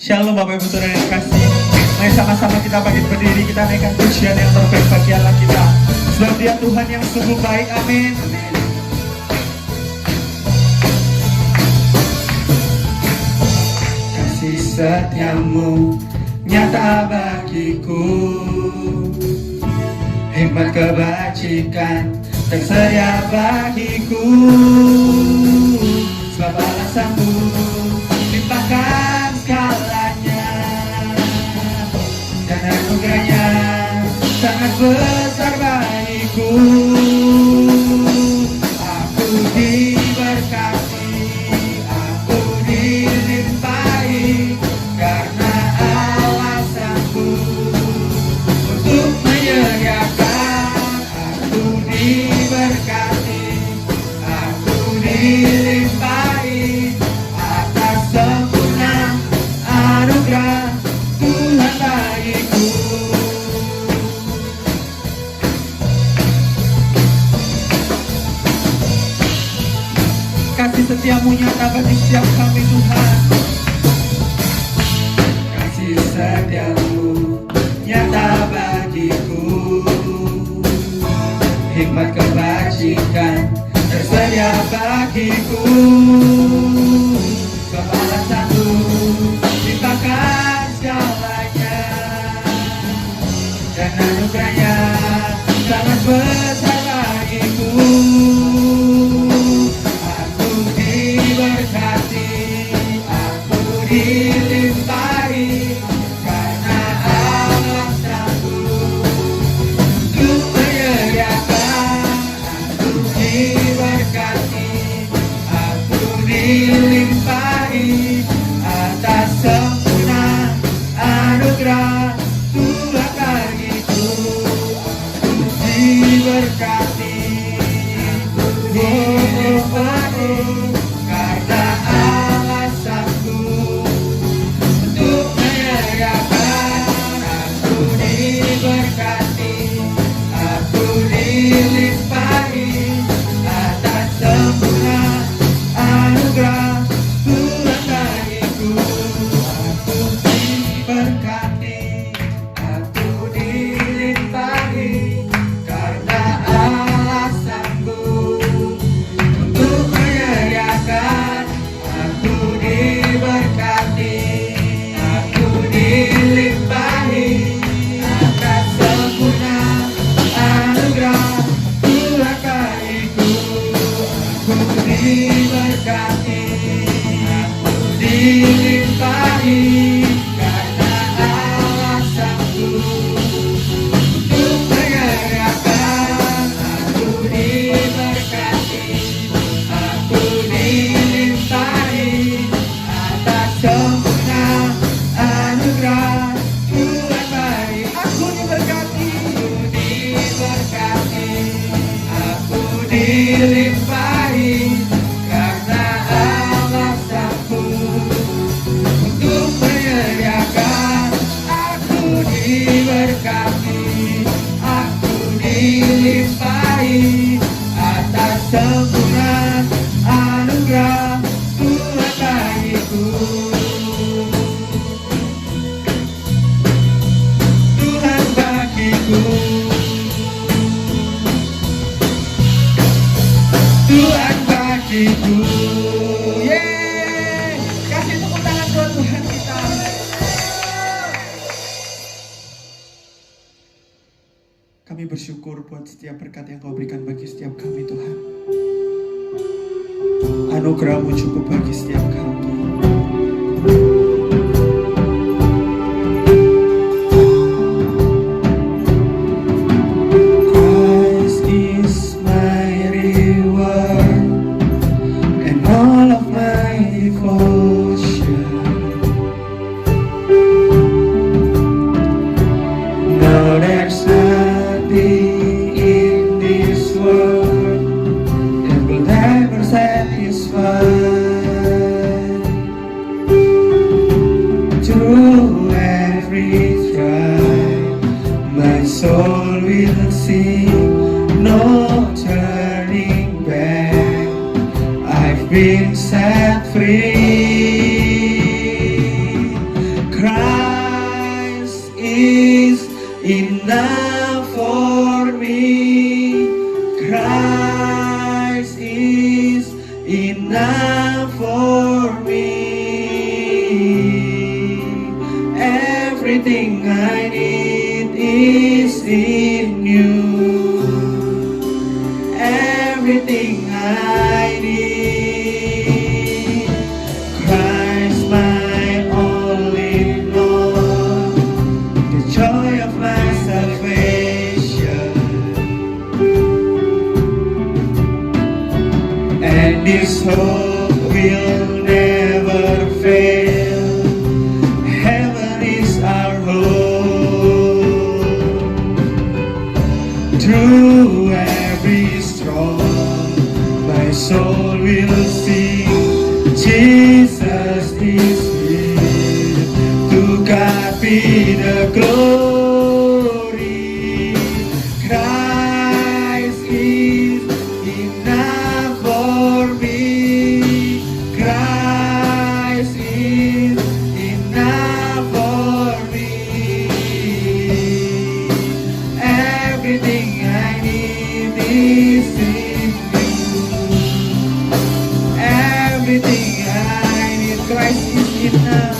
Shalom Bapak Ibu Saudara yang kasih. Mari sama-sama kita bangkit berdiri, kita naikkan pujian yang terbaik bagi Allah kita. Sebab Dia Tuhan yang sungguh baik. Amin. Kasih setiamu nyata bagiku, hikmat kebajikan tersedia bagiku. Sebab Allah sanggup limpahkan segalanya, dan anugerahnya sangat besar bagiku. Aku diberkati, aku dilimpahi, karena Allah sanggup untuk menyediakan. Aku diberkati, aku dilimpahi atas sempurna anugerah Tuhan bagiku. Kasih setiamu nyata bagi setiap kami Tuhan. Kasih setiamu nyata bagiku, hikmat kebajikan tersedia bagiku. Sebab Allah sanggup limpahkan segalanya, dan anugerahnya sangat besar bagiku. Aku diberkati, aku dilimpahi, karena Allah sanggup untuk menyediakan. Aku diberkati, aku dilimpahi atas sempurna anugerah Tuhan bagiku. Aku diberkati, aku dilimpahi, karena Allah sanggup untuk menyediakan. Aku diberkati, aku dilimpahi atas sempurna anugerah Tuhan bagiku. Aku diberkati, aku dilimpahi, karena Allah sanggup untuk menyediakan. Aku diberkati, aku dilimpahi atas sempurna anugerah Tuhan bagiku. Aku diberkati, aku dilimpahi, karena Allah sanggup untuk menyediakan. Aku diberkati, aku dilimpahi atas sempurna anugerah Tuhan bagiku. Aku diberkati, aku dilimpahi, karena Allah sanggup untuk menyediakan. Aku diberkati, aku dilimpahi atas sempurna anugerah Tuhan bagiku. Tuhan bagiku, Tuhan bagiku. Yeay, kasih tepuk tangan buat Tuhan kita. Kami bersyukur buat setiap berkat yang Kau berikan bagi setiap kami Tuhan. Anugerah-Mu cukup bagi setiap kami. Christ is my reward and all of my devotion. No, there's nothing in this world that will ever satisfy. Through every trial, my soul will sing, no turning back. I've been set free. Christ is enough for me. Everything I need is in you. Everything I need. Christ my all in all, the joy of my salvation, and His hope will never fail. Heaven is our home. Through every storm, my soul will sing, Jesus is here. To God be the glory. Christ is enough for me. Christ is enough for me. Everything I need is in you. Everything I need, Christ is enough.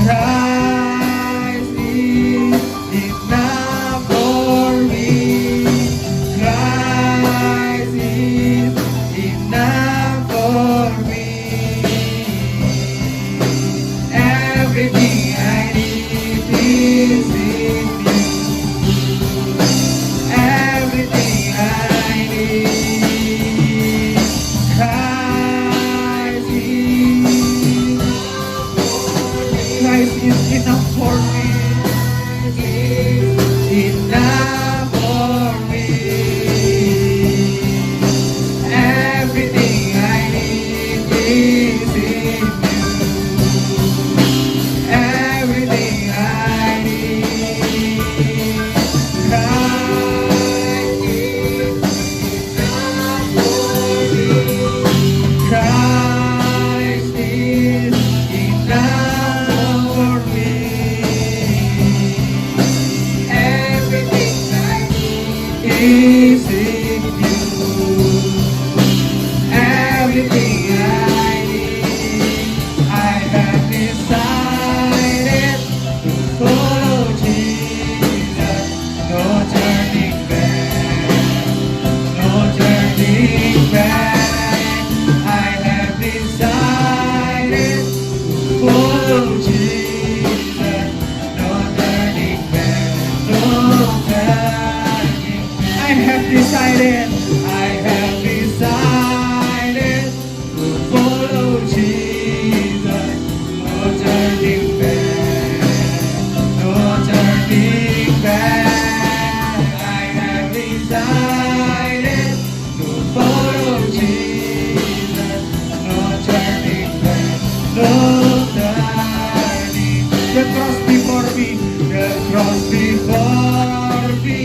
Christ is enough for me. Christ is enough for me. Everything I need is in you. Everything I need. Christ is enough for me. Enough for me. Everything I need is in you. Everything I need. Christ is enough for me. Christ is enough for me. Everything I need is in you. Everything I need, I have decided to follow Jesus. No turning back, no turning back. I have decided to follow Jesus. No turning back, no turning back. I have decided to follow Jesus. No turning back, no turning back. I have decided to follow Jesus. No turning back, no turning. The cross before me, the cross before me,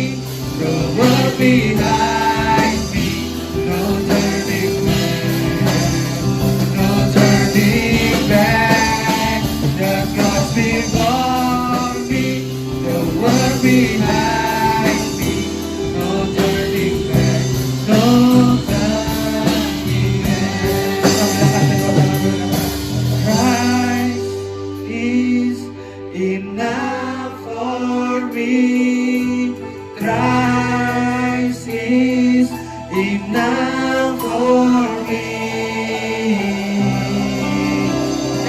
the world behind me. No turning back, no turning back. The cross before me, the world behind me. No turning back, no turning back. Christ is enough for me. Christ is enough for me.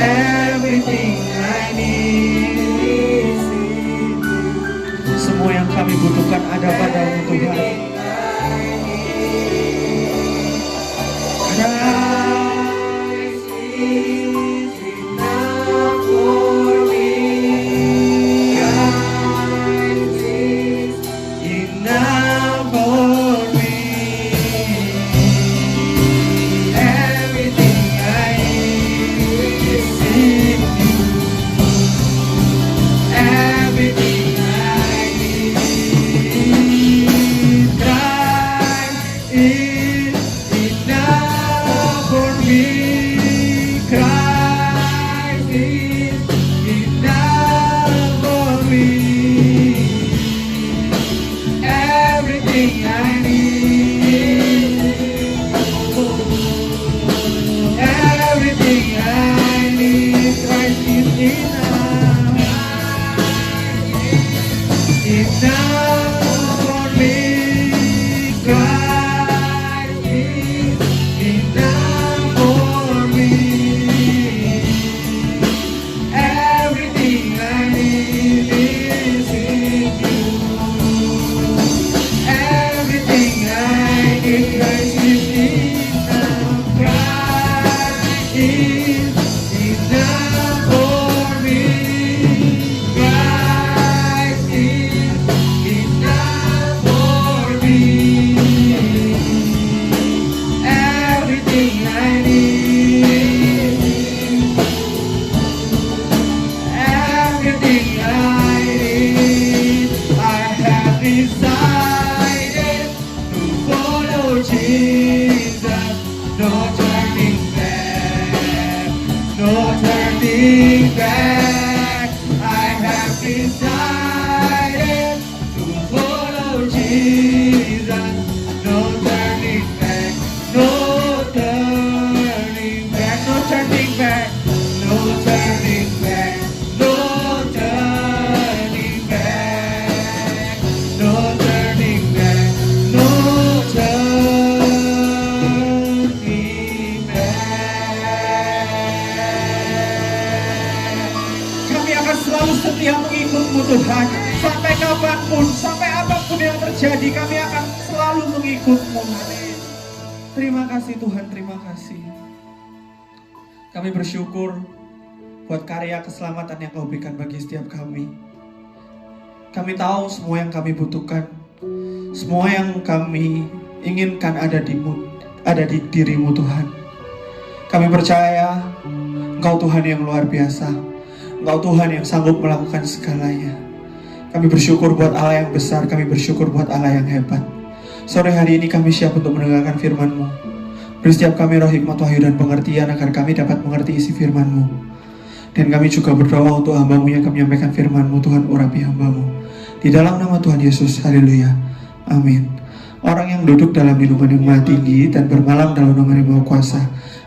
Everything I need is in you. Semua yang kami butuhkan ada padamu Tuhan. Christ is enough for me. Christ is enough for me. Everything I need is in you. Everything I need. mengikut-Mu Tuhan. Sampai kapanpun, sampai apapun yang terjadi, kami akan selalu mengikut-Mu. Terima kasih Tuhan, terima kasih. Kami bersyukur buat karya keselamatan yang Kau berikan bagi setiap kami. Kami tahu semua yang kami butuhkan, semua yang kami inginkan ada di diri-Mu Tuhan. Kami percaya Engkau Tuhan yang luar biasa, Engkau Tuhan yang sanggup melakukan segalanya. Kami bersyukur buat Allah yang besar, kami bersyukur buat Allah yang hebat. Sore hari ini kami siap untuk mendengarkan firman-Mu. Beri setiap kami roh hikmat, wahyu dan pengertian agar kami dapat mengerti isi firman-Mu. Dan kami juga berdoa untuk hamba-Mu yang akan menyampaikan firman-Mu. Tuhan urapi hamba-Mu. Di dalam nama Tuhan Yesus, haleluya, amin. Orang yang duduk dalam lindungan yang Maha Tinggi dan bermalam dalam naungan yang Maha Kuasa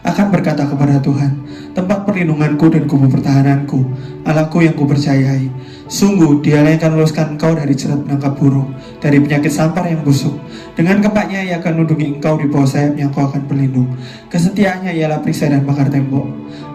akan berkata kepada Tuhan, tempat perlindunganku dan kubu pertahananku, Allahku yang kupercayai. Sungguh Dialah yang akan melepaskan engkau dari jerat penangkap burung, dari penyakit sampar yang busuk. Dengan kepaknya Ia akan menundungi engkau di bawah sayapnya, engkau akan berlindung. Kesetiaannya ialah perisai dan pakar tembok.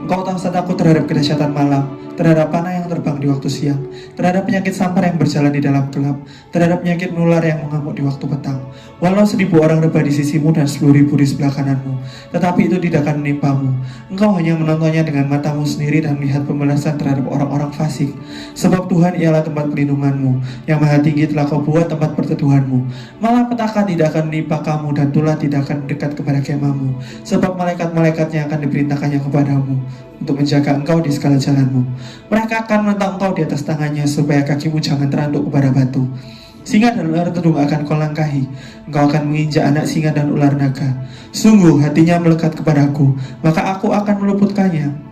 Engkau tak usah takut terhadap kedahsyatan malam, terhadap panah yang terbang di waktu siang, terhadap penyakit sampar yang berjalan di dalam gelap, terhadap penyakit menular yang mengamuk di waktu petang. Walau 1000 orang rebah di sisimu dan 10.000 di sebelah kananmu, tetapi itu tidak akan menimpamu. Engkau hanya menontonnya dengan matamu sendiri dan melihat pembalasan terhadap orang-orang fasik. Sebab Tuhan ialah tempat perlindunganmu, yang Maha Tinggi telah Kau buat tempat perteduhanmu. Malapetaka tidak akan menimpa kamu dan tulah tidak akan dekat kepada kemahmu. Sebab malaikat-malaikatnya akan diperintahkannya kepadamu untuk menjaga engkau di segala jalanmu. Mereka akan menentang engkau di atas tangannya, supaya kakimu jangan teranduk kepada batu. Singa dan ular tedung akan kau langkahi, engkau akan menginjak anak singa dan ular naga. Sungguh hatinya melekat kepadaku, maka aku akan meluputkannya.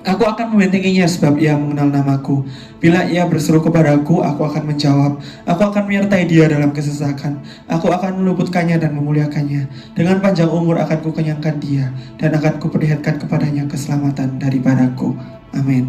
Aku akan membentenginya sebab ia mengenal namaku. Bila ia berseru kepadaku, aku akan menjawab. Aku akan menyertai dia dalam kesesakan. Aku akan meluputkannya dan memuliakannya. Dengan panjang umur akan kukenyangkan dia, dan akan kuperlihatkan kepadanya keselamatan daripadaku. Amin.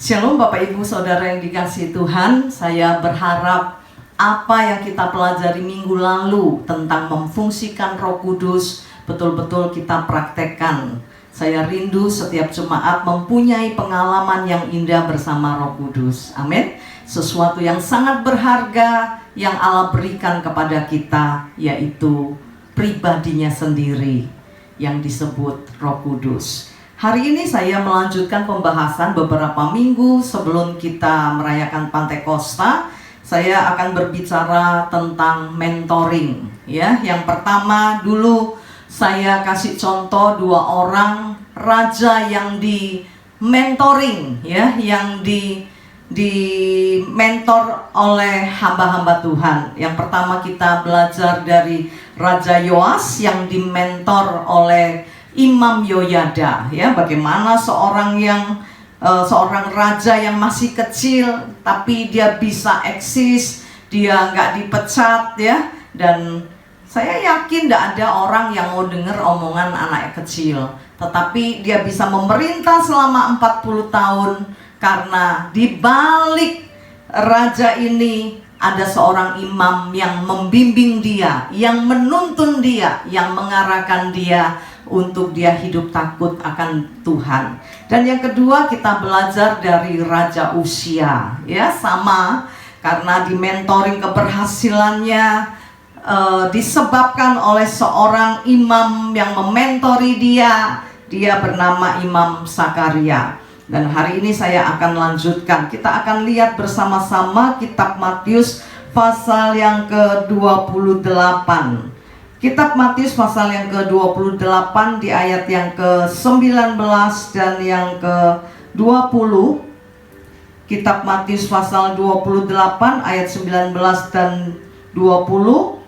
Shalom Bapak Ibu Saudara yang dikasihi Tuhan. Saya berharap apa yang kita pelajari minggu lalu tentang memfungsikan Roh Kudus betul-betul kita praktekkan. Saya rindu setiap jemaat mempunyai pengalaman yang indah bersama Roh Kudus. Amin. Sesuatu yang sangat berharga yang Allah berikan kepada kita, yaitu pribadinya sendiri yang disebut Roh Kudus. Hari ini saya melanjutkan pembahasan beberapa minggu sebelum kita merayakan Pantekosta. Saya akan berbicara tentang mentoring. Ya, yang pertama dulu saya kasih contoh 2 orang raja yang di mentoring, ya, yang di mentor oleh hamba-hamba Tuhan. Yang pertama kita belajar dari Raja Yoas yang dimentor oleh Imam Yoyada, ya, bagaimana seorang raja yang masih kecil tapi dia bisa eksis, dia nggak dipecat, ya, dan saya yakin tidak ada orang yang mau dengar omongan anak kecil, tetapi dia bisa memerintah selama 40 tahun karena di balik raja ini ada seorang imam yang membimbing dia, yang menuntun dia, yang mengarahkan dia untuk dia hidup takut akan Tuhan. Dan yang kedua kita belajar dari Raja Uzia, ya, sama karena di mentoring keberhasilannya disebabkan oleh seorang imam yang mementori dia bernama Imam Sakaria. Dan hari ini saya akan lanjutkan, kita akan lihat bersama-sama kitab Matius pasal yang ke-28. Kitab Matius pasal yang ke-28 di ayat yang ke-19 dan yang ke-20. Kitab Matius pasal 28 ayat 19 dan 20.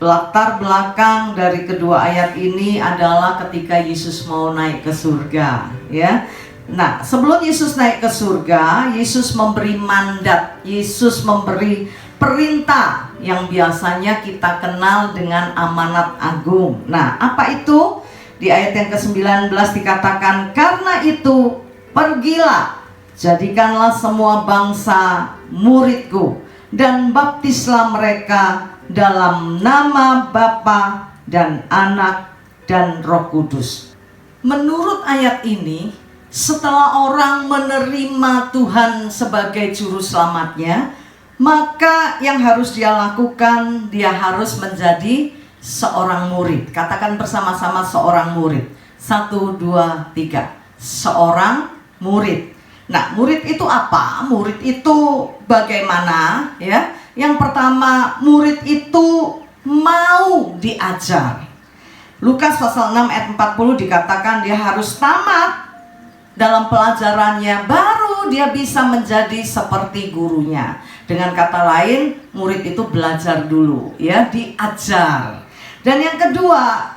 Latar belakang dari kedua ayat ini adalah ketika Yesus mau naik ke surga, ya. Nah, sebelum Yesus naik ke surga, Yesus memberi mandat, Yesus memberi perintah yang biasanya kita kenal dengan amanat agung. Nah, apa itu? Di ayat yang ke-19 dikatakan, karena itu pergilah, jadikanlah semua bangsa muridku, dan baptislah mereka dalam nama Bapa dan Anak dan Roh Kudus. Menurut ayat ini, setelah orang menerima Tuhan sebagai juru selamatnya, maka yang harus dia lakukan, dia harus menjadi seorang murid. Katakan bersama-sama, seorang murid. 1, 2, 3. Seorang murid. Nah, murid itu apa? Murid itu bagaimana? Ya, yang pertama, murid itu mau diajar. Lukas pasal 6 ayat 40 dikatakan dia harus tamat dalam pelajarannya, baru dia bisa menjadi seperti gurunya. Dengan kata lain, murid itu belajar dulu, ya, diajar. Dan yang kedua,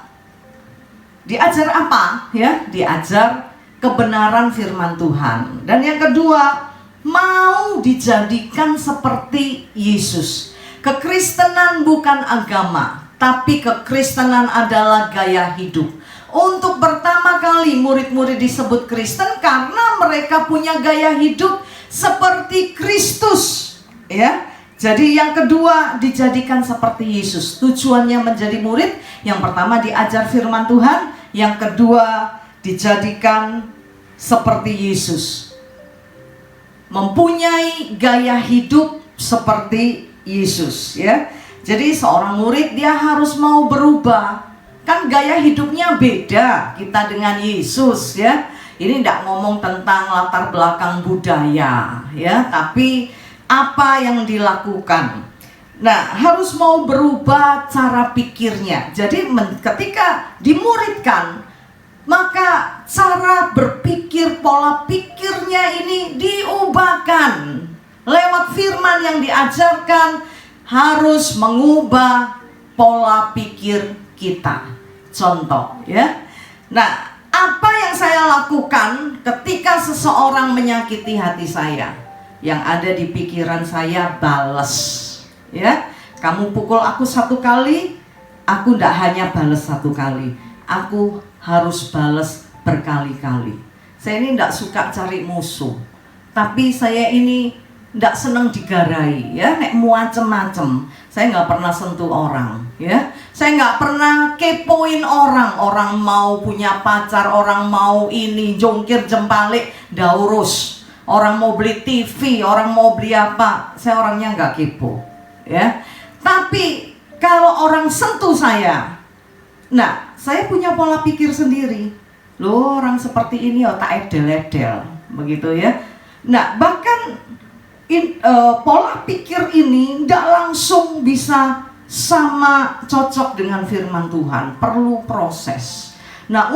diajar apa? Ya, diajar kebenaran firman Tuhan. Dan yang kedua, mau dijadikan seperti Yesus. Kekristenan bukan agama, tapi kekristenan adalah gaya hidup. Untuk pertama kali murid-murid disebut Kristen karena mereka punya gaya hidup seperti Kristus, ya. Jadi yang kedua, dijadikan seperti Yesus. Tujuannya menjadi murid, yang pertama diajar firman Tuhan, yang kedua dijadikan seperti Yesus. Mempunyai gaya hidup seperti Yesus, ya. Jadi seorang murid dia harus mau berubah. Kan gaya hidupnya beda kita dengan Yesus, ya. Ini tidak ngomong tentang latar belakang budaya, ya, tapi apa yang dilakukan. Nah, harus mau berubah cara pikirnya. Jadi ketika dimuridkan, maka cara berpikir, pola pikirnya ini diubahkan. Lewat firman yang diajarkan harus mengubah pola pikir kita. Contoh, ya. Nah, apa yang saya lakukan ketika seseorang menyakiti hati saya? Yang ada di pikiran saya, balas, ya. Kamu pukul aku 1 kali, aku tidak hanya balas 1 kali, aku harus balas berkali-kali. Saya ini tidak suka cari musuh, tapi saya ini tidak senang digarai, ya. Nek macem-macem, saya nggak pernah sentuh orang, ya. Saya nggak pernah kepoin orang. Orang mau punya pacar, orang mau ini jongkir jempalik, ndak urus. Orang mau beli TV, orang mau beli apa, saya orangnya nggak kepo, ya. Tapi kalau orang sentuh saya, nah, saya punya pola pikir sendiri. Loh, orang seperti ini tak edel-edel, begitu, ya. Nah, bahkan pola pikir ini tidak langsung bisa sama cocok dengan firman Tuhan, perlu proses. Nah,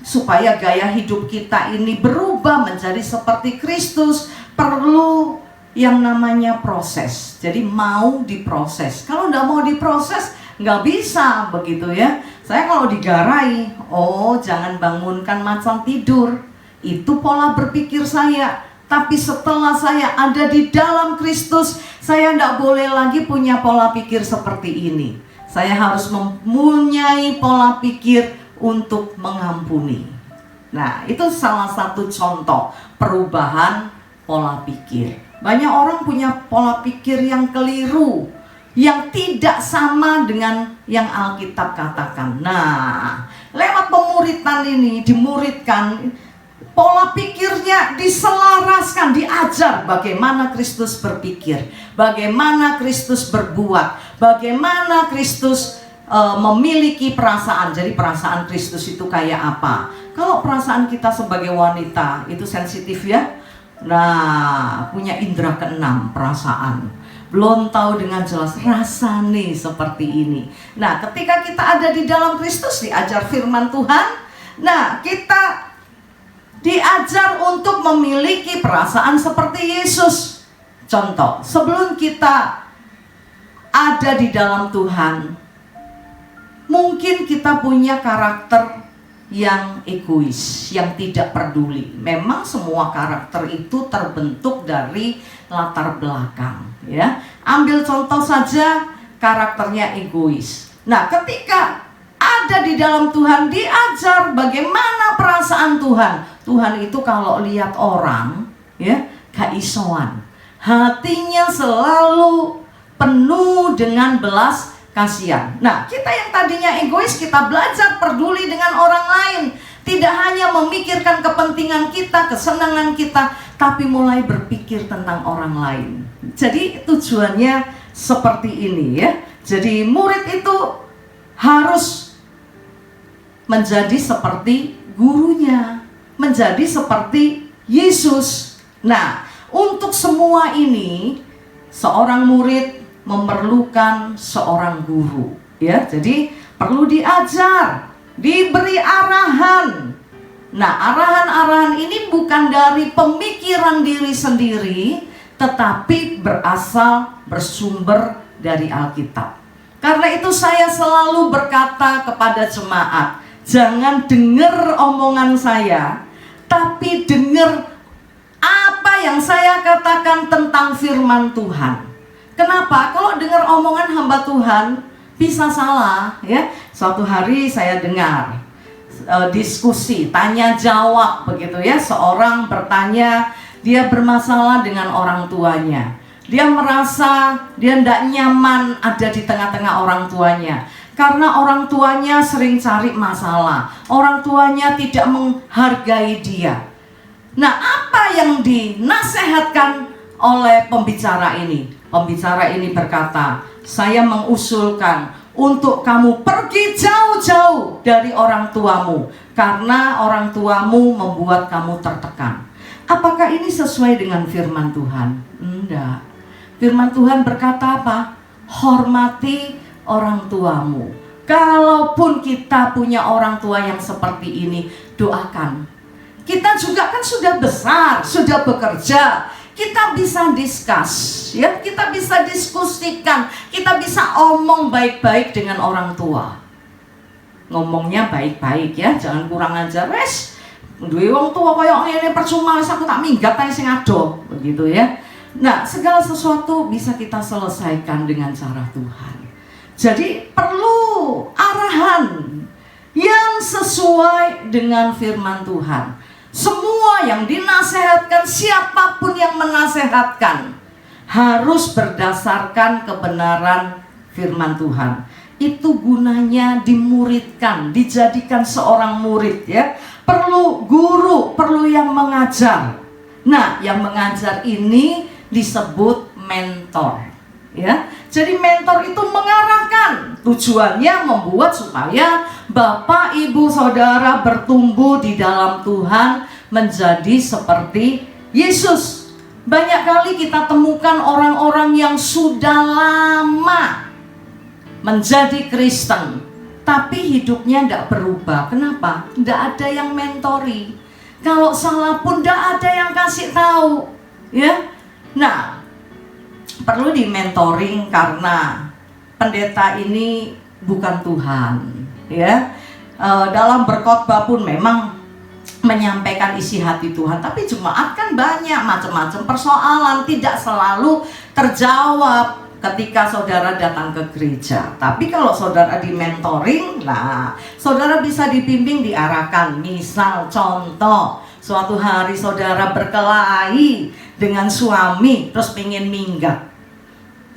supaya gaya hidup kita ini berubah menjadi seperti Kristus, perlu yang namanya proses. Jadi mau diproses. Kalau tidak mau diproses, nggak bisa, begitu, ya. Saya kalau digarai, jangan bangunkan macan tidur, itu pola berpikir saya. Tapi setelah saya ada di dalam Kristus, saya tidak boleh lagi punya pola pikir seperti ini. Saya harus mempunyai pola pikir untuk mengampuni. Nah, itu salah satu contoh perubahan pola pikir. Banyak orang punya pola pikir yang keliru, yang tidak sama dengan yang Alkitab katakan. Nah, lewat pemuritan ini, dimuridkan, pola pikirnya diselaraskan, diajar bagaimana Kristus berpikir, bagaimana Kristus berbuat, bagaimana Kristus memiliki perasaan. Jadi perasaan Kristus itu kayak apa? Kalau perasaan kita sebagai wanita itu sensitif, ya. Nah, punya indera keenam, perasaan. Belum tahu dengan jelas rasanya seperti ini. Nah, ketika kita ada di dalam Kristus, diajar firman Tuhan, nah, kita diajar untuk memiliki perasaan seperti Yesus. Contoh, sebelum kita ada di dalam Tuhan, mungkin kita punya karakter yang egois, yang tidak peduli. Memang semua karakter itu terbentuk dari latar belakang, ya. Ambil contoh saja, karakternya egois. Nah, ketika ada di dalam Tuhan, diajar bagaimana perasaan Tuhan. Tuhan itu kalau lihat orang, ya, gak isoan. Hatinya selalu penuh dengan belas kasihan. Nah, kita yang tadinya egois, kita belajar peduli dengan orang lain. Tidak hanya memikirkan kepentingan kita, kesenangan kita, tapi mulai berpikir tentang orang lain. Jadi tujuannya seperti ini ya. Jadi murid itu harus menjadi seperti gurunya, menjadi seperti Yesus. Nah, untuk semua ini seorang murid memerlukan seorang guru ya. Jadi perlu diajar, diberi arahan. Nah, arahan-arahan ini bukan dari pemikiran diri sendiri, tetapi bersumber dari Alkitab. Karena itu saya selalu berkata kepada jemaat, jangan dengar omongan saya, tapi dengar apa yang saya katakan tentang firman Tuhan. Kenapa? Kalau dengar omongan hamba Tuhan bisa salah ya. Suatu hari saya dengar diskusi, tanya jawab begitu ya. Seorang bertanya, dia bermasalah dengan orang tuanya. Dia merasa dia tidak nyaman ada di tengah-tengah orang tuanya. Karena orang tuanya sering cari masalah. Orang tuanya tidak menghargai dia. Nah, apa yang dinasehatkan oleh pembicara ini? Pembicara ini berkata, saya mengusulkan untuk kamu pergi jauh-jauh dari orang tuamu. Karena orang tuamu membuat kamu tertekan. Apakah ini sesuai dengan firman Tuhan? Enggak. Firman Tuhan berkata apa? Hormati orang tuamu. Kalaupun kita punya orang tua yang seperti ini, doakan. Kita juga kan sudah besar, sudah bekerja. Kita bisa discuss, ya, kita bisa diskusikan, kita bisa omong baik-baik dengan orang tua. Ngomongnya baik-baik ya, jangan kurang ajar. Wes, duwe wong tua koyo ngene percuma wis aku tak minggat ae sing ado, begitu ya. Nah, segala sesuatu bisa kita selesaikan dengan cara Tuhan. Jadi perlu arahan yang sesuai dengan firman Tuhan. Semua yang dinasehatkan, siapapun yang menasehatkan, harus berdasarkan kebenaran firman Tuhan. Itu gunanya dimuridkan, dijadikan seorang murid ya. Perlu guru, perlu yang mengajar. Nah, yang mengajar ini disebut mentor ya. Jadi mentor itu mengarahkan, tujuannya membuat supaya Bapak, Ibu, Saudara bertumbuh di dalam Tuhan menjadi seperti Yesus. Banyak kali kita temukan orang-orang yang sudah lama menjadi Kristen, tapi hidupnya tidak berubah. Kenapa? Tidak ada yang mentori. Kalau salah pun tidak ada yang kasih tahu ya. Nah, perlu di mentoring karena pendeta ini bukan Tuhan ya. Dalam berkhotbah pun memang menyampaikan isi hati Tuhan, tapi jemaat kan banyak macam-macam persoalan, tidak selalu terjawab ketika saudara datang ke gereja. Tapi kalau saudara di mentoring, nah saudara bisa dibimbing, diarahkan. Misal contoh, suatu hari saudara berkelahi dengan suami terus pengen minggat.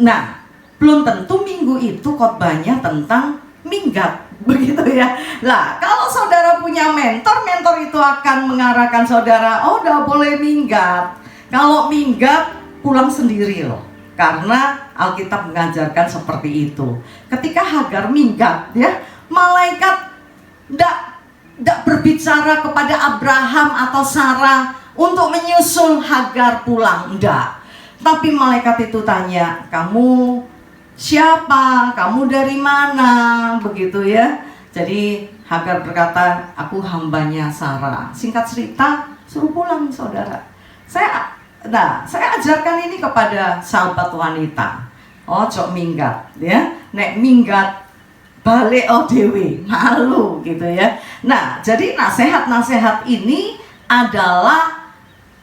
Nah, belum tentu minggu itu khotbahnya tentang minggat, begitu ya. Lah, kalau saudara punya mentor, mentor itu akan mengarahkan saudara, oh udah boleh minggat. Kalau minggat, pulang sendiri loh. Karena Alkitab mengajarkan seperti itu. Ketika Hagar minggat ya, malaikat tidak berbicara kepada Abraham atau Sarah untuk menyusul Hagar pulang, enggak. Tapi malaikat itu tanya, kamu siapa? Kamu dari mana? Begitu ya. Jadi Hagar berkata, aku hambanya Sarah. Singkat cerita, suruh pulang saudara. Saya ajarkan ini kepada sahabat wanita. Ojo minggat ya. Nek minggat balik dewe, malu gitu ya. Nah, jadi nasihat-nasihat ini adalah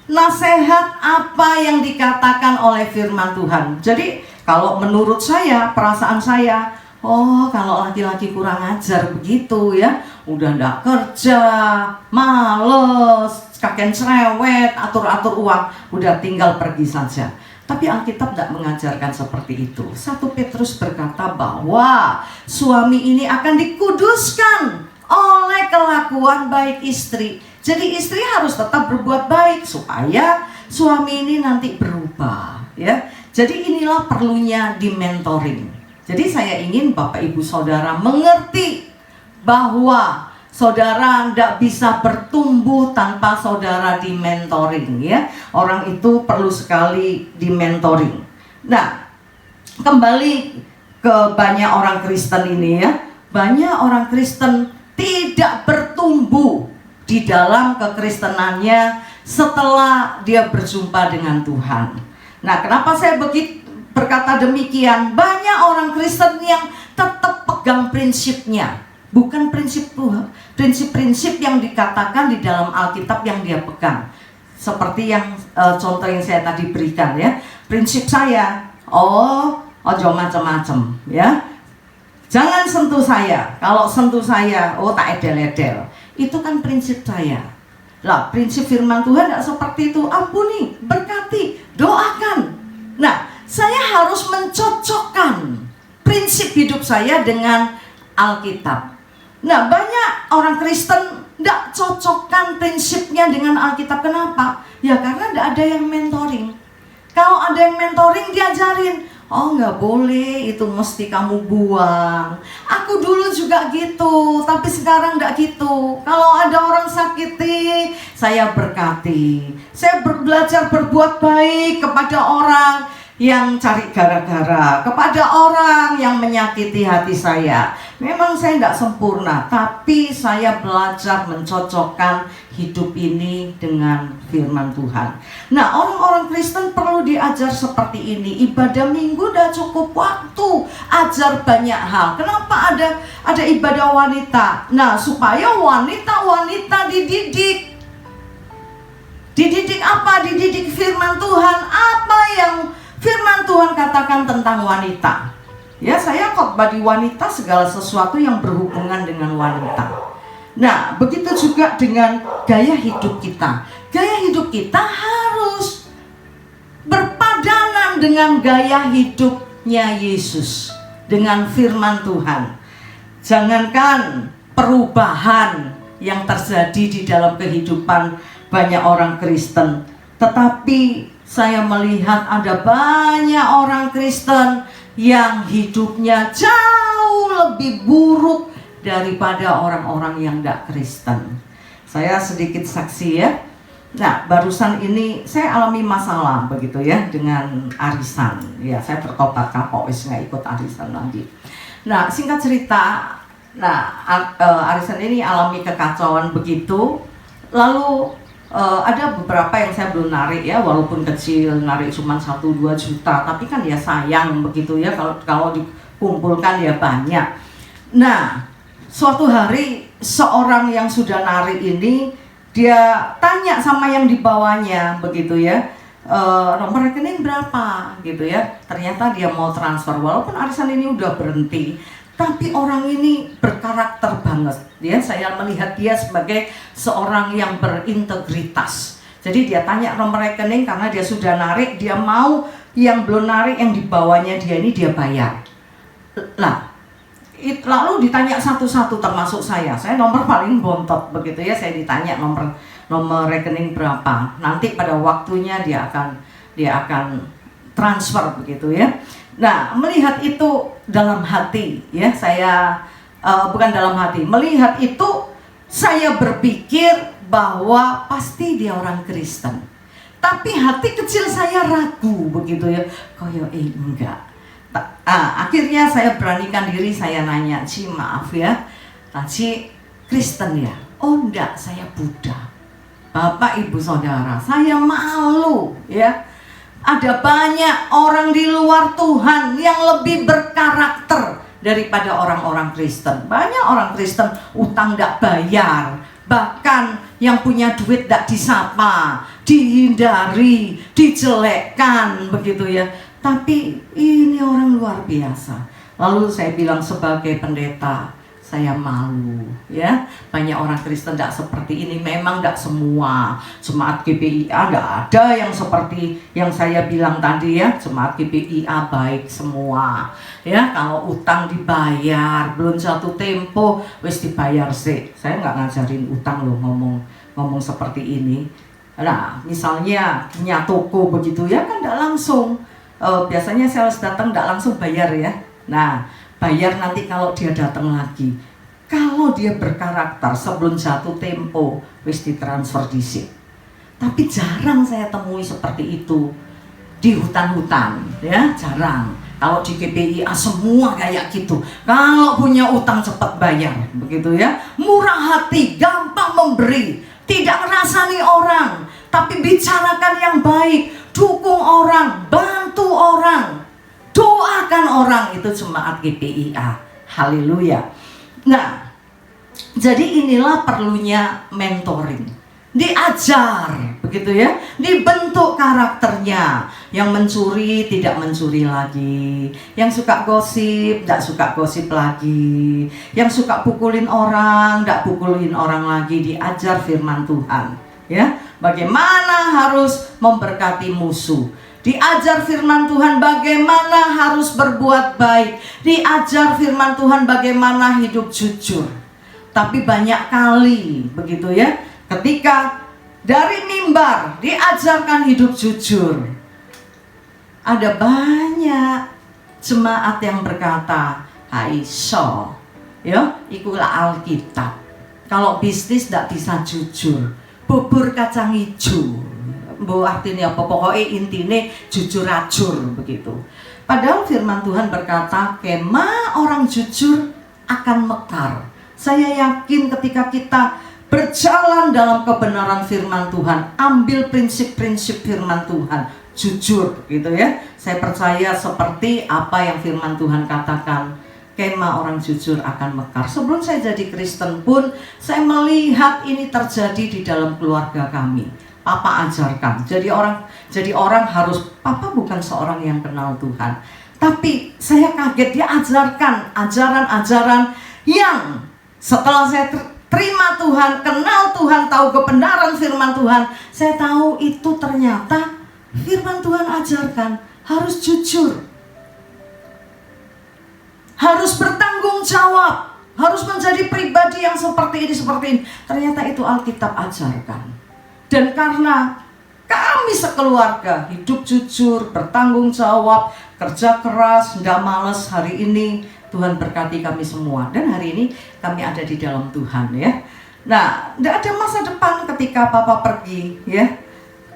nasihat apa yang dikatakan oleh firman Tuhan. Jadi kalau menurut saya, perasaan saya, oh kalau laki-laki kurang ajar begitu ya, udah ndak kerja, males, kakek cerewet, atur-atur uang, udah tinggal pergi saja. Tapi Alkitab tidak mengajarkan seperti itu. 1 Petrus berkata bahwa suami ini akan dikuduskan oleh oleh kelakuan baik istri. Jadi istri harus tetap berbuat baik supaya suami ini nanti berubah, ya. Jadi inilah perlunya di mentoring. Jadi saya ingin Bapak Ibu Saudara mengerti bahwa saudara tidak bisa bertumbuh tanpa saudara di mentoring, ya. Orang itu perlu sekali di mentoring. Nah, kembali ke banyak orang Kristen ini, ya. Banyak orang Kristen tidak bertumbuh di dalam kekristenannya setelah dia berjumpa dengan Tuhan. Nah, kenapa saya berkata demikian? Banyak orang Kristen yang tetap pegang prinsipnya, bukan prinsip Tuhan, prinsip-prinsip yang dikatakan di dalam Alkitab yang dia pegang. Seperti yang contoh yang saya tadi berikan, ya. Prinsip saya, ojo macem-macem, ya. Jangan sentuh saya. Kalau sentuh saya, tak edel-edel. Itu kan prinsip saya. Lah, prinsip firman Tuhan tidak seperti itu. Ampuni, berkati, doakan. Nah, saya harus mencocokkan prinsip hidup saya dengan Alkitab. Nah, banyak orang Kristen tidak cocokkan prinsipnya dengan Alkitab. Kenapa? Ya karena tidak ada yang mentoring. Kalau ada yang mentoring, diajarin, nggak boleh, itu mesti kamu buang. Aku dulu juga gitu, tapi sekarang nggak gitu. Kalau ada orang sakiti, saya berkati. Saya belajar berbuat baik kepada orang yang cari gara-gara, kepada orang yang menyakiti hati saya. Memang saya tidak sempurna, tapi saya belajar mencocokkan hidup ini dengan firman Tuhan. Nah, orang-orang Kristen perlu diajar seperti ini. Ibadah minggu udah cukup waktu, ajar banyak hal. Kenapa ada ibadah wanita? Nah, supaya wanita-wanita dididik. Dididik apa? Dididik firman Tuhan. Apa yang firman Tuhan katakan tentang wanita? Ya, saya khotbah di wanita, segala sesuatu yang berhubungan dengan wanita. Nah, begitu juga dengan gaya hidup kita. Gaya hidup kita harus berpadanan dengan gaya hidupnya Yesus, dengan firman Tuhan. Jangankan perubahan yang terjadi di dalam kehidupan banyak orang Kristen, tetapi saya melihat ada banyak orang Kristen yang hidupnya jauh lebih buruk daripada orang-orang yang tidak Kristen. Saya sedikit saksi, ya. Nah, barusan ini saya alami masalah begitu, ya, dengan arisan. Ya, saya bertobat kapok, nggak ikut arisan lagi. Nah, singkat cerita, arisan ini alami kekacauan begitu. Lalu ada beberapa yang saya belum narik, ya, walaupun kecil, narik cuma 1-2 juta, tapi kan ya sayang begitu, ya, kalau dikumpulkan ya banyak. Nah, suatu hari seorang yang sudah narik ini, dia tanya sama yang di bawahnya begitu, ya, nomor rekening berapa gitu, ya. Ternyata dia mau transfer, walaupun arisan ini udah berhenti. Tapi orang ini berkarakter banget, ya. Saya melihat dia sebagai seorang yang berintegritas. Jadi dia tanya nomor rekening karena dia sudah narik, dia mau yang belum narik, yang di bawahnya dia ini dia bayar. Nah, lalu ditanya satu-satu termasuk saya nomor paling bontot begitu, ya. Saya ditanya nomor rekening berapa. Nanti pada waktunya dia akan transfer begitu, ya. Nah, melihat itu dalam hati, ya, saya bukan dalam hati, melihat itu saya berpikir bahwa pasti dia orang Kristen. Tapi hati kecil saya ragu begitu, ya, enggak. Akhirnya saya beranikan diri, saya nanya, "Ci, maaf ya, Ci Kristen ya?" "Oh enggak, saya Buddha." Bapak Ibu Saudara, saya malu, ya. Ada banyak orang di luar Tuhan yang lebih berkarakter daripada orang-orang Kristen. Banyak orang Kristen utang tidak bayar, bahkan yang punya duit tidak disapa, dihindari, dijelekkan begitu, ya. Tapi ini orang luar biasa. Lalu saya bilang sebagai pendeta, saya malu, ya. Banyak orang Kristen tidak seperti ini. Memang tidak semua. Jemaat GPIA tidak ada yang seperti yang saya bilang tadi, ya. Jemaat GPIA baik semua, ya. Kalau utang dibayar, belum jatuh tempo, wis dibayar sih. Saya nggak ngajarin utang loh, ngomong seperti ini. Nah, misalnya punya toko begitu, ya, kan tidak langsung. Biasanya sales datang tidak langsung bayar, ya. Nah, bayar nanti kalau dia datang lagi. Kalau dia berkarakter sebelum jatuh tempo, wis ditransfer dhisik. Tapi jarang saya temui seperti itu di hutan-hutan, ya, jarang. Kalau di GPIA semua kayak gitu. Kalau punya utang cepat bayar, begitu, ya. Murah hati, gampang memberi, tidak ngerasani orang, tapi bicarakan yang baik, dukung orang, bantu orang, doakan orang. Itu jemaat GPIA. Haleluya. Nah, jadi inilah perlunya mentoring. Diajar, begitu, ya. Dibentuk karakternya. Yang mencuri tidak mencuri lagi. Yang suka gosip tidak suka gosip lagi. Yang suka pukulin orang tidak pukulin orang lagi. Diajar firman Tuhan, ya. Bagaimana harus memberkati musuh. Diajar firman Tuhan bagaimana harus berbuat baik. Diajar firman Tuhan bagaimana hidup jujur. Tapi banyak kali, begitu, ya, ketika dari mimbar diajarkan hidup jujur, ada banyak jemaat yang berkata, "Aisyah, ya, ikulah Alkitab. Kalau bisnis tidak bisa jujur, bubur kacang hijau." Bu artinya apa? Pokoknya intinya jujur acur, begitu. Padahal firman Tuhan berkata, kemah orang jujur akan mekar. Saya yakin ketika kita berjalan dalam kebenaran firman Tuhan, ambil prinsip-prinsip firman Tuhan, jujur, gitu, ya. Saya percaya seperti apa yang firman Tuhan katakan, kemah orang jujur akan mekar. Sebelum saya jadi Kristen pun, saya melihat ini terjadi di dalam keluarga kami. Papa ajarkan. Jadi orang harus, papa bukan seorang yang kenal Tuhan. Tapi saya kaget, dia ajarkan ajaran-ajaran yang setelah saya terima Tuhan, kenal Tuhan, tahu kebenaran firman Tuhan, saya tahu itu ternyata firman Tuhan ajarkan harus jujur, harus bertanggung jawab, harus menjadi pribadi yang seperti ini. Ternyata itu Alkitab ajarkan. Dan karena kami sekeluarga hidup jujur, bertanggung jawab, kerja keras, tidak malas, hari ini Tuhan berkati kami semua. Dan hari ini kami ada di dalam Tuhan, ya. Nah, tidak ada masa depan ketika papa pergi, ya.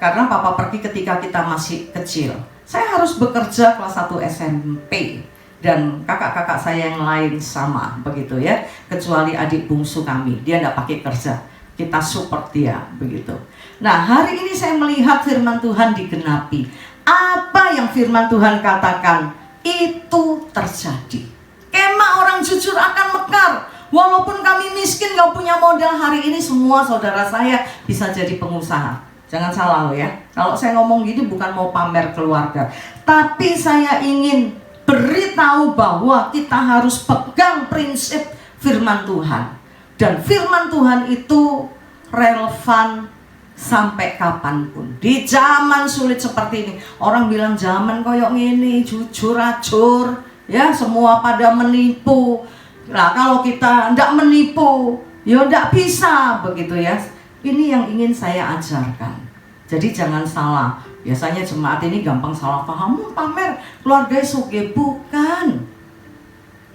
Karena papa pergi ketika kita masih kecil. Saya harus bekerja kelas 1 SMP. Dan kakak-kakak saya yang lain sama, begitu, ya. Kecuali adik bungsu kami, dia tidak pakai kerja. Kita support dia, begitu. Nah, hari ini saya melihat firman Tuhan digenapi. Apa yang firman Tuhan katakan, itu terjadi. Kemah orang jujur akan mekar. Walaupun kami miskin, gak punya modal, hari ini semua saudara saya bisa jadi pengusaha. Jangan salah loh, ya. Kalau saya ngomong gini bukan mau pamer keluarga. Tapi saya ingin beritahu bahwa kita harus pegang prinsip firman Tuhan. Dan firman Tuhan itu relevan sampai kapanpun. Di zaman sulit seperti ini, orang bilang zaman koyok ini jujur acur, ya, semua pada menipu. Nah, kalau kita tidak menipu, ya tidak bisa, begitu, ya. Ini yang ingin saya ajarkan. Jadi jangan salah. Biasanya jemaat ini gampang salah paham, pamer keluarga suge, bukan.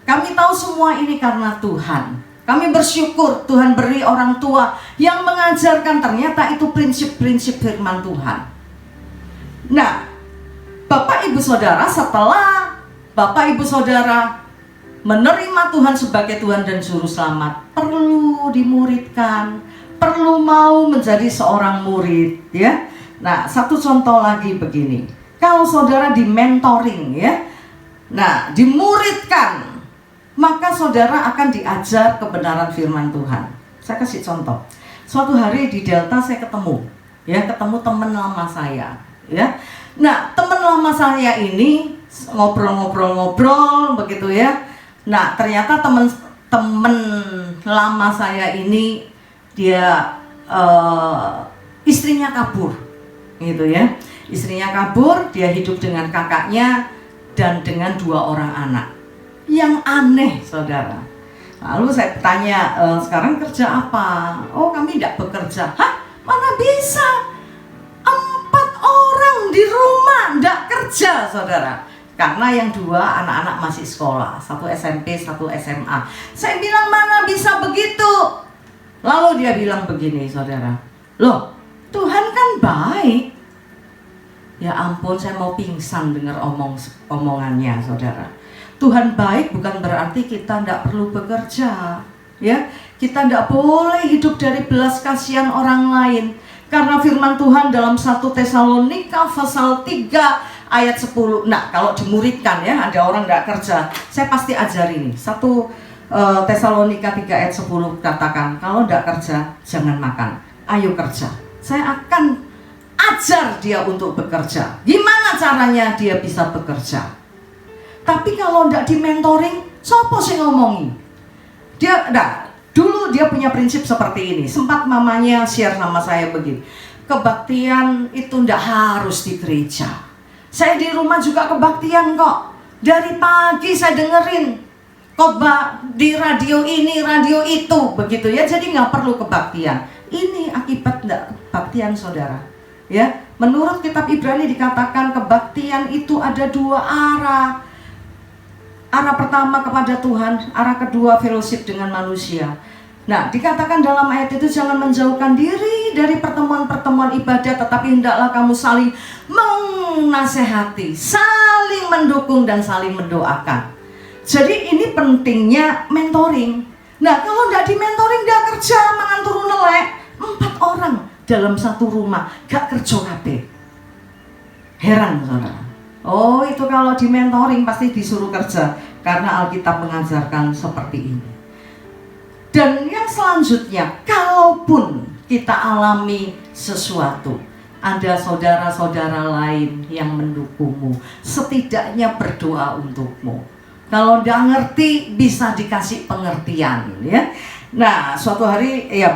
Kami tahu semua ini karena Tuhan. Kami bersyukur Tuhan beri orang tua yang mengajarkan, ternyata itu prinsip-prinsip firman Tuhan. Nah, Bapak Ibu Saudara, setelah Bapak Ibu Saudara menerima Tuhan sebagai Tuhan dan Juru Selamat, perlu dimuridkan, perlu mau menjadi seorang murid, ya. Nah, satu contoh lagi begini. Kalau saudara di mentoring, ya. Nah, dimuridkan, maka saudara akan diajar kebenaran firman Tuhan. Saya kasih contoh. Suatu hari di Delta saya ketemu teman lama saya, ya. Nah, teman lama saya ini ngobrol-ngobrol begitu, ya. Nah, ternyata teman temen lama saya ini, dia istrinya kabur, gitu ya. Istrinya kabur, dia hidup dengan kakaknya dan dengan 2 orang anak. Yang aneh, saudara. Lalu saya tanya, sekarang kerja apa? Oh, kami tidak bekerja. Hah? Mana bisa? 4 orang di rumah tidak kerja, saudara. Karena yang 2 anak-anak masih sekolah, 1 SMP, 1 SMA. Saya bilang, mana bisa begitu? Lalu dia bilang begini, saudara. Loh, Tuhan kan baik. Ya ampun, saya mau pingsan dengar omongannya, saudara. Tuhan baik bukan berarti kita tidak perlu bekerja, ya. Kita tidak boleh hidup dari belas kasihan orang lain. Karena firman Tuhan dalam 1 Tesalonika pasal 3 ayat 10. Nah, kalau dimuridkan ya, ada orang tidak kerja, saya pasti ajari ini. 1 Tesalonika 3 ayat 10 katakan, kalau tidak kerja jangan makan. Ayo kerja. Saya akan ajar dia untuk bekerja. Gimana caranya dia bisa bekerja? Tapi kalau tidak di mentoring, siapa sih ngomongi? Dulu dia punya prinsip seperti ini. Sempat mamanya share sama saya begini. Kebaktian itu tidak harus di gereja. Saya di rumah juga kebaktian kok. Dari pagi saya dengerin khotbah di radio ini, radio itu, begitu ya. Jadi nggak perlu kebaktian. Ini akibat tidak kebaktian, saudara. Ya, menurut kitab Ibrani dikatakan kebaktian itu ada 2 arah. Arah pertama kepada Tuhan, arah kedua fellowship dengan manusia. Nah, dikatakan dalam ayat itu jangan menjauhkan diri dari pertemuan-pertemuan ibadah, tetapi hendaklah kamu saling menasehati, saling mendukung dan saling mendoakan. Jadi ini pentingnya mentoring. Nah, kalau tidak di mentoring, tidak kerja, mangan turun nelek. 4 orang dalam 1 rumah, gak kerja kabeh. Heran, saudara. Oh, itu kalau di mentoring pasti disuruh kerja, karena Alkitab mengajarkan seperti ini. Dan yang selanjutnya, kalaupun kita alami sesuatu, ada saudara-saudara lain yang mendukungmu, setidaknya berdoa untukmu. Kalau tidak ngerti, bisa dikasih pengertian, ya. Nah, suatu hari, ya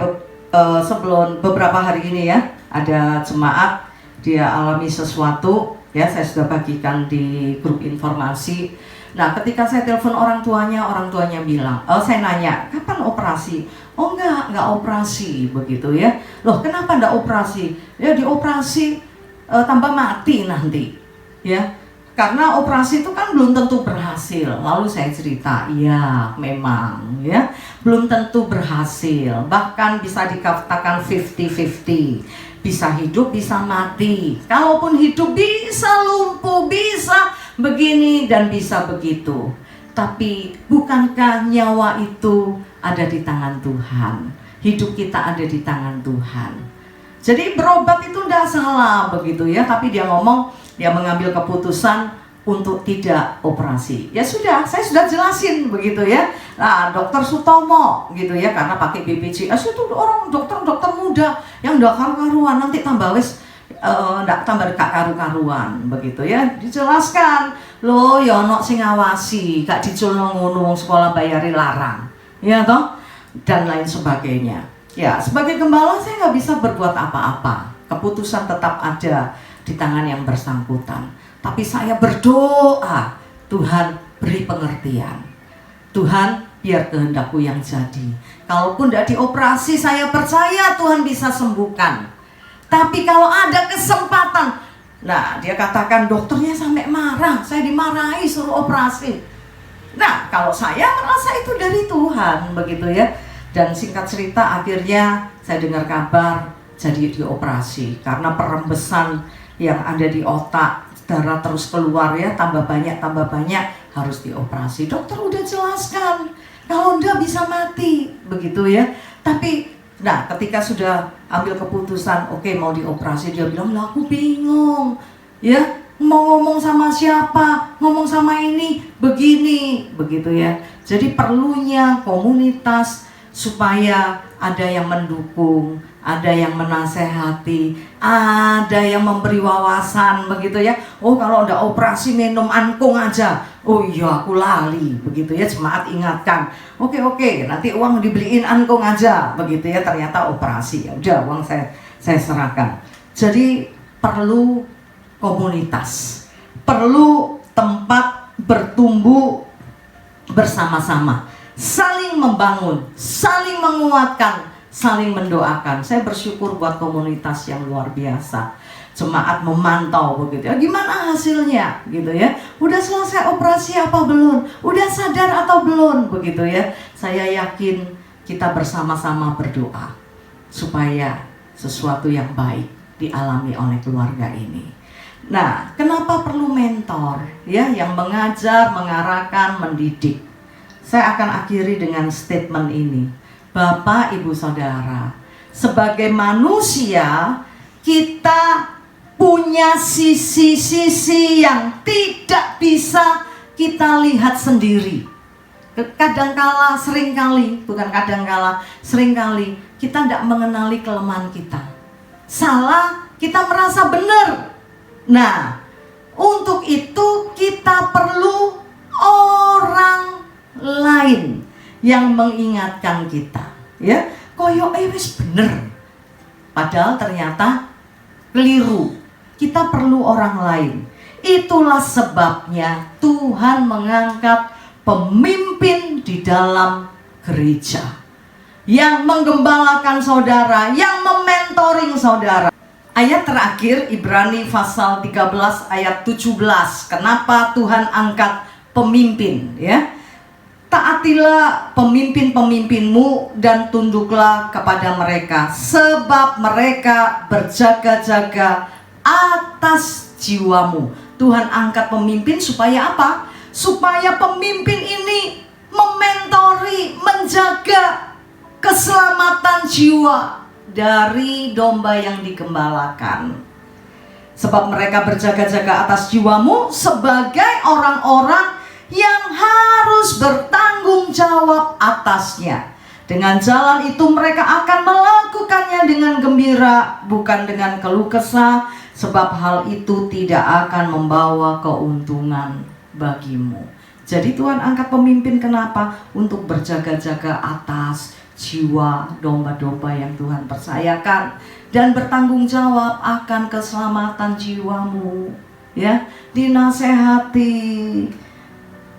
sebelum beberapa hari ini ya, ada jemaat dia alami sesuatu, ya, saya sudah bagikan di grup informasi. Nah, ketika saya telepon orang tuanya bilang, saya nanya, kapan operasi? Oh enggak operasi, begitu ya. Loh, kenapa enggak operasi? Ya dioperasi tambah mati nanti, ya. Karena operasi itu kan belum tentu berhasil. Lalu saya cerita, ya memang ya, belum tentu berhasil. Bahkan bisa dikatakan 50-50. Bisa hidup, bisa mati. Kalaupun hidup bisa lumpuh, bisa begini dan bisa begitu. Tapi bukankah nyawa itu ada di tangan Tuhan? Hidup kita ada di tangan Tuhan. Jadi berobat itu tidak salah begitu ya. Tapi dia ngomong, dia mengambil keputusan untuk tidak operasi. Ya sudah, saya sudah jelasin begitu ya. Nah, Dokter Sutomo gitu ya, karena pakai BPJS itu orang dokter muda yang udah karu-karuan, nanti tambah tambah dekat karu-karuan begitu ya. Dijelaskan, loh ya ono sing ngawasi, gak diculno ngono, sekolah bayari larang. Ya toh? Dan lain sebagainya. Ya, sebagai gembala saya nggak bisa berbuat apa-apa. Keputusan tetap ada di tangan yang bersangkutan. Tapi saya berdoa, Tuhan beri pengertian. Tuhan, biar kehendakku yang jadi. Kalaupun tidak dioperasi, saya percaya Tuhan bisa sembuhkan. Tapi kalau ada kesempatan, nah dia katakan dokternya sampai marah, saya dimarahi suruh operasi. Nah, kalau saya merasa itu dari Tuhan, begitu ya. Dan singkat cerita, akhirnya saya dengar kabar jadi dioperasi karena perembesan yang ada di otak, darah terus keluar ya, tambah banyak harus dioperasi. Dokter udah jelaskan kalau enggak bisa mati, begitu ya. Tapi nah, ketika sudah ambil keputusan, oke, mau dioperasi, dia bilang, lah aku bingung ya, mau ngomong sama siapa, ngomong sama ini, begini, begitu ya. Jadi perlunya komunitas supaya ada yang mendukung, ada yang menasehati, ada yang memberi wawasan begitu ya. Oh kalau udah operasi minum angkung aja. Oh iya aku lali begitu ya, jemaat ingatkan. Oke nanti uang dibeliin angkung aja begitu ya, ternyata operasi. Ya udah uang saya serahkan. Jadi perlu komunitas, perlu tempat bertumbuh bersama-sama, saling membangun, saling menguatkan, saling mendoakan. Saya bersyukur buat komunitas yang luar biasa. Jemaat memantau begitu ya, gimana hasilnya gitu ya, udah selesai operasi apa belum, udah sadar atau belum begitu ya. Saya yakin kita bersama-sama berdoa supaya sesuatu yang baik dialami oleh keluarga ini. Nah, kenapa perlu mentor ya, yang mengajar, mengarahkan, mendidik? Saya akan akhiri dengan statement ini. Bapak, Ibu, Saudara, sebagai manusia kita punya sisi-sisi yang tidak bisa kita lihat sendiri. Kadangkala, seringkali kita tidak mengenali kelemahan kita. Salah, kita merasa benar. Nah, untuk itu kita perlu orang lain yang mengingatkan kita, ya. Koyo wis bener, padahal ternyata keliru. Kita perlu orang lain. Itulah sebabnya Tuhan mengangkat pemimpin di dalam gereja yang menggembalakan saudara, yang mementoring saudara. Ayat terakhir Ibrani pasal 13 ayat 17. Kenapa Tuhan angkat pemimpin, ya? Taatilah pemimpin-pemimpinmu dan tunduklah kepada mereka, sebab mereka berjaga-jaga atas jiwamu. Tuhan angkat pemimpin supaya apa? Supaya pemimpin ini mementori, menjaga keselamatan jiwa dari domba yang digembalakan. Sebab mereka berjaga-jaga atas jiwamu sebagai orang-orang yang harus bertanggung jawab atasnya. Dengan jalan itu mereka akan melakukannya dengan gembira, bukan dengan keluh kesah, sebab hal itu tidak akan membawa keuntungan bagimu. Jadi Tuhan angkat pemimpin kenapa? Untuk berjaga-jaga atas jiwa domba-domba yang Tuhan percayakan dan bertanggung jawab akan keselamatan jiwamu, ya. Dinasehati,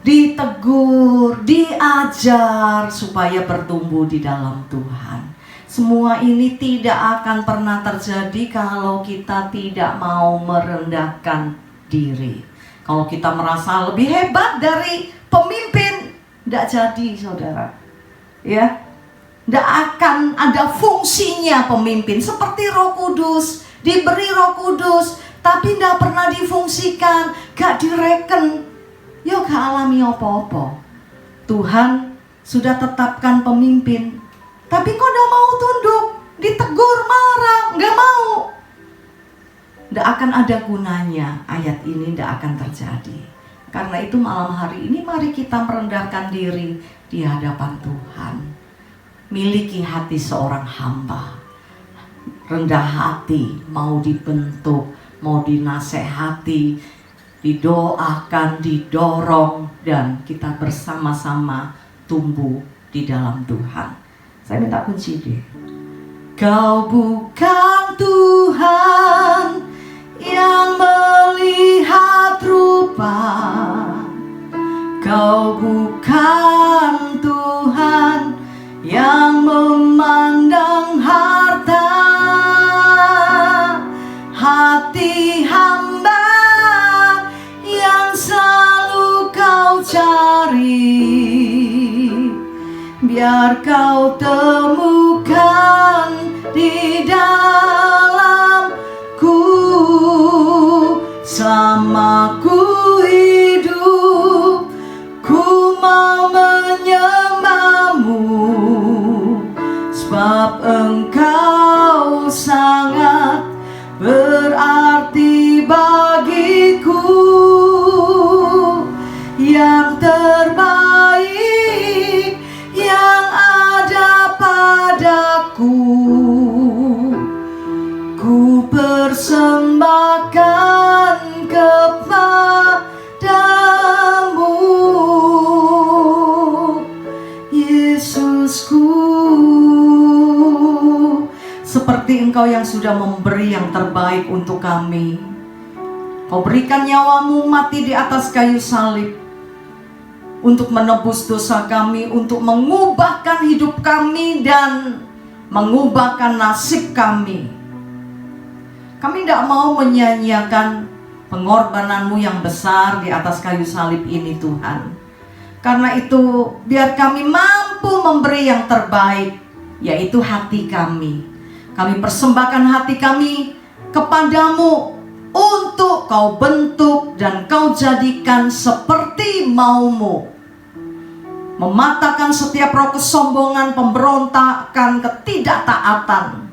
ditegur, diajar supaya bertumbuh di dalam Tuhan. Semua ini tidak akan pernah terjadi kalau kita tidak mau merendahkan diri. Kalau kita merasa lebih hebat dari pemimpin, tidak jadi saudara, ya. Tidak akan ada fungsinya pemimpin. Seperti Roh Kudus, diberi Roh Kudus, tapi tidak pernah difungsikan, gak direken, ya gak alami apa-apa. Tuhan sudah tetapkan pemimpin, tapi kok tidak mau tunduk, ditegur, marah, gak mau. Tidak akan ada gunanya, ayat ini tidak akan terjadi. Karena itu malam hari ini mari kita merendahkan diri di hadapan Tuhan. Miliki hati seorang hamba, rendah hati, mau dibentuk, mau dinasehati, didoakan, didorong, dan kita bersama-sama tumbuh di dalam Tuhan. Saya minta kunci deh. Kau bukan Tuhan yang melihat rupa, kau bukan Tuhan yang memandang harta. Hati hamba yang selalu kau cari, biar kau temukan di dalamku. Selama ku hidup, ku mau menyembahmu, sebab engkau sangat berarti bagiku. Yang terbaik yang ada padaku, Engkau yang sudah memberi yang terbaik untuk kami. Kau berikan nyawamu mati di atas kayu salib untuk menebus dosa kami, untuk mengubahkan hidup kami dan mengubahkan nasib kami. Kami tidak mau menyanyiakan pengorbananmu yang besar di atas kayu salib ini, Tuhan. Karena itu biar kami mampu memberi yang terbaik, yaitu hati kami. Kami persembahkan hati kami kepadamu untuk kau bentuk dan kau jadikan seperti maumu. Mematahkan setiap roh kesombongan, pemberontakan, ketidaktaatan.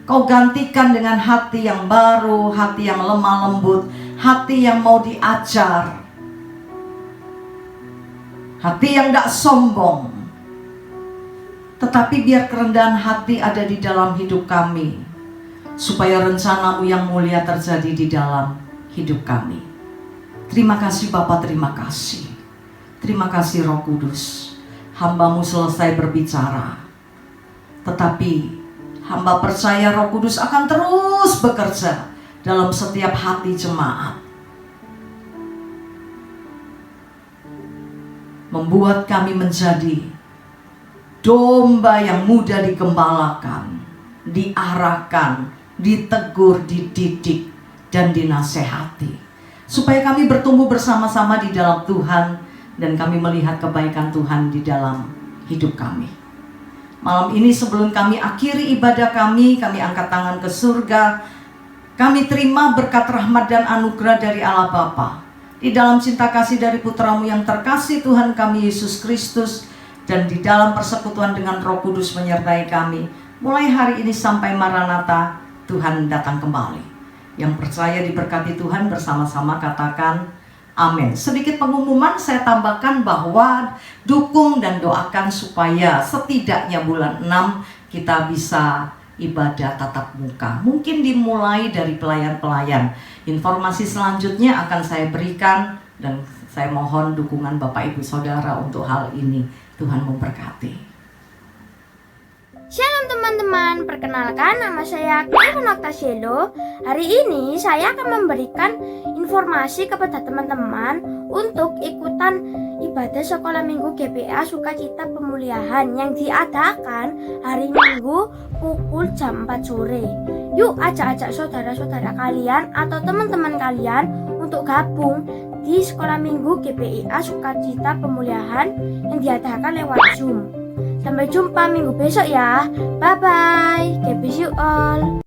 Kau gantikan dengan hati yang baru, hati yang lemah lembut, hati yang mau diajar, hati yang tidak sombong. Tetapi biar kerendahan hati ada di dalam hidup kami, supaya rencanamu yang mulia terjadi di dalam hidup kami. Terima kasih Bapa, terima kasih. Terima kasih Roh Kudus. Hamba-Mu selesai berbicara, tetapi hamba percaya Roh Kudus akan terus bekerja dalam setiap hati jemaat, membuat kami menjadi domba yang mudah digembalakan, diarahkan, ditegur, dididik, dan dinasehati, supaya kami bertumbuh bersama-sama di dalam Tuhan dan kami melihat kebaikan Tuhan di dalam hidup kami. Malam ini sebelum kami akhiri ibadah kami angkat tangan ke surga. Kami terima berkat rahmat dan anugerah dari Allah Bapa, di dalam cinta kasih dari Putra-Mu yang terkasih Tuhan kami Yesus Kristus, dan di dalam persekutuan dengan Roh Kudus menyertai kami mulai hari ini sampai Maranatha, Tuhan datang kembali. Yang percaya diberkati Tuhan bersama-sama katakan amin. Sedikit pengumuman saya tambahkan bahwa dukung dan doakan supaya setidaknya bulan 6 kita bisa ibadah tatap muka. Mungkin dimulai dari pelayan-pelayan. Informasi selanjutnya akan saya berikan dan saya mohon dukungan Bapak Ibu Saudara untuk hal ini. Tuhan memberkati. Shalom teman-teman, perkenalkan nama saya Kevin Octasielo. Hari ini saya akan memberikan informasi kepada teman-teman untuk ikutan ibadah sekolah minggu GPA Sukacita Pemulihan yang diadakan hari Minggu pukul jam 4 sore. Yuk ajak-ajak saudara-saudara kalian atau teman-teman kalian untuk gabung di sekolah minggu GPA Sukacita Pemulihan yang diadakan lewat Zoom. Sampai jumpa minggu besok ya. Bye bye. God bless you all.